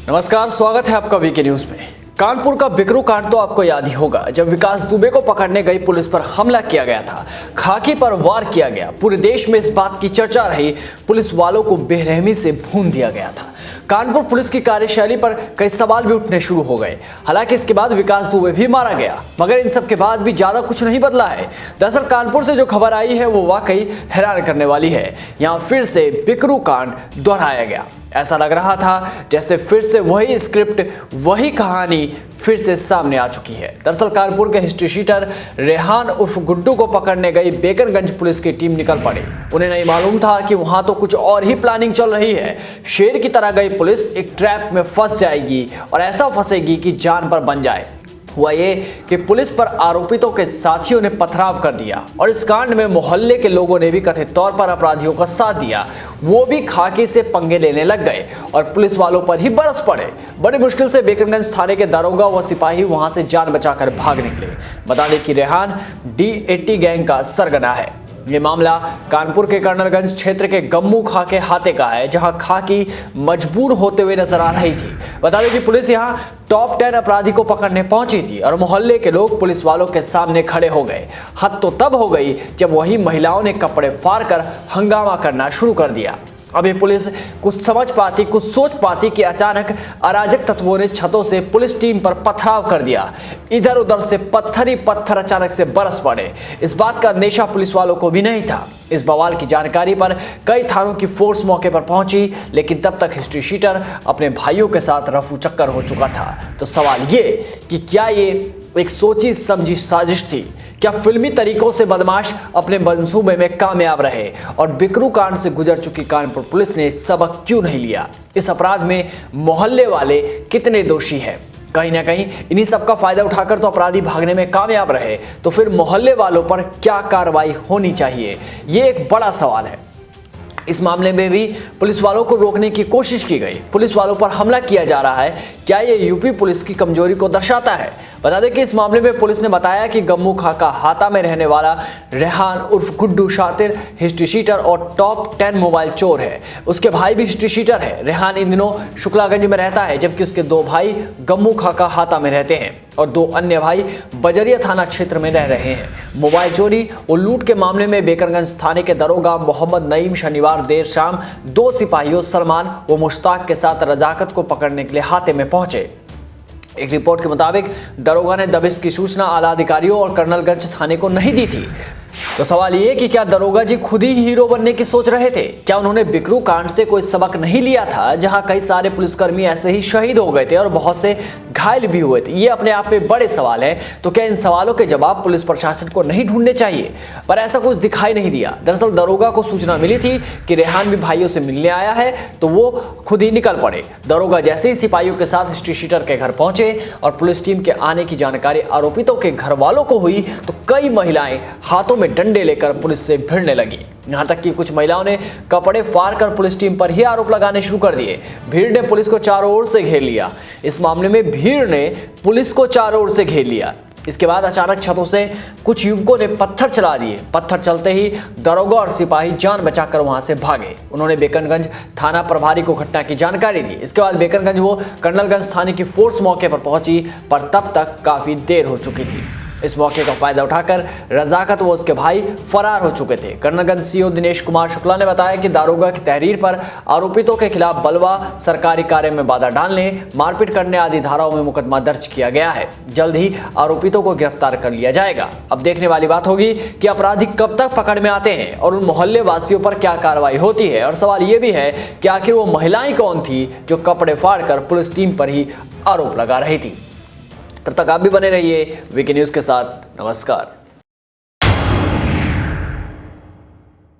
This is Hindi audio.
नमस्कार, स्वागत है आपका वीके न्यूज में। कानपुर का बिकरू कांड तो आपको याद ही होगा, जब विकास दुबे को पकड़ने गई पुलिस पर हमला किया गया था, खाकी पर वार किया गया। पूरे देश में इस बात की चर्चा रही, पुलिस वालों को बेरहमी से भून दिया गया था। कानपुर पुलिस की कार्यशैली पर कई सवाल भी उठने शुरू हो गए। हालांकि इसके बाद विकास दुबे भी मारा गया, मगर इन सब के बाद भी ज्यादा कुछ नहीं बदला है। दरअसल कानपुर से जो खबर आई है वो वाकई हैरान करने वाली है। यहाँ फिर से बिकरू कांड दोहराया गया। ऐसा लग रहा था जैसे फिर से वही स्क्रिप्ट, वही कहानी फिर से सामने आ चुकी है। दरअसल कानपुर के हिस्ट्री शीटर रेहान उर्फ गुड्डू को पकड़ने गई बेकरगंज पुलिस की टीम निकल पड़ी। उन्हें नहीं मालूम था कि वहां तो कुछ और ही प्लानिंग चल रही है। शेर की तरह गई पुलिस एक ट्रैप में फंस जाएगी और ऐसा फंसेगी कि जान पर बन जाए। हुआ ये कि पुलिस पर आरोपितों के साथियों ने पथराव कर दिया और इस कांड में मोहल्ले के लोगों ने भी कथित तौर पर अपराधियों का साथ दिया। वो भी खाकी से पंगे लेने लग गए और पुलिस वालों पर ही बरस पड़े। बड़ी मुश्किल से बेकरगंज थाने के दारोगा व सिपाही वहां से जान बचाकर भाग निकले। बता दें कि रेहान D80 गैंग का सरगना है। ये मामला कानपुर के कर्नलगंज क्षेत्र के गम्मू खा के हाथे का है, जहां खाकी मजबूर होते हुए नजर आ रही थी। बता दें कि पुलिस यहां टॉप 10 अपराधी को पकड़ने पहुंची थी और मोहल्ले के लोग पुलिस वालों के सामने खड़े हो गए। हद तो तब हो गई जब वही महिलाओं ने कपड़े फाड़कर हंगामा करना शुरू कर दिया। अब ये पुलिस कुछ समझ पाती, कुछ सोच पाती कि अचानक अराजक तत्वों ने छतों से पुलिस टीम पर पथराव कर दिया। इधर उधर से पत्थर ही पत्थर अचानक से बरस पड़े। इस बात का अंदेशा पुलिस वालों को भी नहीं था। इस बवाल की जानकारी पर कई थानों की फोर्स मौके पर पहुंची, लेकिन तब तक हिस्ट्री शीटर अपने भाइयों के साथ रफू चक्कर हो चुका था। तो सवाल ये कि क्या ये एक सोची समझी साजिश थी? क्या फिल्मी तरीकों से बदमाश अपने मंसूबे में कामयाब रहे? और बिकरू कांड से गुजर चुकी कानपुर पुलिस ने सबक क्यों नहीं लिया? इस अपराध में मोहल्ले वाले कितने दोषी हैं? कहीं ना कहीं इन्हीं सबका फायदा उठाकर तो अपराधी भागने में कामयाब रहे, तो फिर मोहल्ले वालों पर क्या कार्रवाई होनी चाहिए? ये एक बड़ा सवाल है। इस मामले में भी पुलिस वालों को रोकने की कोशिश की गई, पुलिस वालों पर हमला किया जा रहा है। क्या ये यूपी पुलिस की कमजोरी को दर्शाता है? बता दें कि इस मामले में पुलिस ने बताया कि गम्मू खाका हाता में रहने वाला रेहान उर्फ गुड्डू शातिर हिस्ट्री शीटर और टॉप 10 मोबाइल चोर है। उसके भाई भी हिस्ट्री शीटर है। रेहान इन दिनों शुक्लागंज में रहता है, जबकि उसके 2 भाई गम्मू खाका हाता में रहते हैं और 2 अन्य भाई बजरिया थाना क्षेत्र में रह रहे हैं। मोबाइल चोरी और लूट के मामले में बेकरगंज थाने के दरोगा मोहम्मद नईम शनिवार देर शाम 2 सिपाहियों सलमान व मुश्ताक के साथ रजाकत को पकड़ने के लिए हाते में पहुंचे। एक रिपोर्ट के मुताबिक दरोगा ने दबिश की सूचना आला अधिकारियों और कर्नलगंज थाने को नहीं दी थी। तो सवाल ये कि क्या दरोगा जी खुद ही हीरो बनने की सोच रहे थे? क्या उन्होंने बिकरू कांड से कोई सबक नहीं लिया था, जहां कई सारे पुलिसकर्मी ऐसे ही शहीद हो गए थे और बहुत से घायल भी हुए थे? ये अपने आप में बड़े सवाल हैं। तो क्या इन सवालों के जवाब पुलिस प्रशासन को नहीं ढूंढने चाहिए? पर ऐसा कुछ दिखाई नहीं दिया। दरअसल दरोगा को सूचना मिली थी कि रेहान भी भाइयों से मिलने आया है, तो वो खुद ही निकल पड़े। दरोगा जैसे ही सिपाहियों के साथ हिस्ट्री शीटर के घर पहुंचे और पुलिस टीम के आने की जानकारी आरोपितों के घर वालों को हुई, तो कई महिलाएं हाथों में डंडे लेकर पुलिस से भिड़ने लगी। यहां तक कि कुछ महिलाओं ने कपड़े फाड़कर पुलिस टीम पर ही आरोप लगाने शुरू कर दिए। भीड़ ने पुलिस को चारों ओर से घेर लिया। इस मामले में भीड़ ने पुलिस को चारों ओर से घेर लिया। इसके बाद अचानक छतों से कुछ युवकों ने पत्थर चला दिए। पत्थर चलते ही दरोगा और सिपाही जान बचाकर वहां से भागे। उन्होंने बेकरगंज थाना प्रभारी को घटना की जानकारी दी। इसके बाद बेकरगंज वो कर्नलगंज थाने की फोर्स मौके पर पहुंची, पर तब तक काफी देर हो चुकी थी। इस मौके का फायदा उठाकर रजाकत व उसके भाई फरार हो चुके थे। कर्नलगंज सीओ दिनेश कुमार शुक्ला ने बताया कि दारोगा की तहरीर पर आरोपितों के खिलाफ बलवा, सरकारी कार्य में बाधा डालने, मारपीट करने आदि धाराओं में मुकदमा दर्ज किया गया है। जल्द ही आरोपितों को गिरफ्तार कर लिया जाएगा। अब देखने वाली बात होगी कि अपराधी कब तक पकड़ में आते हैं और उन मोहल्ले वासियों पर क्या कार्रवाई होती है। और सवाल यह भी है कि आखिर वो महिलाएं कौन थी जो कपड़े फाड़कर पुलिस टीम पर ही आरोप लगा रही थी। तब तक आप भी बने रहिए वीके न्यूज के साथ। नमस्कार।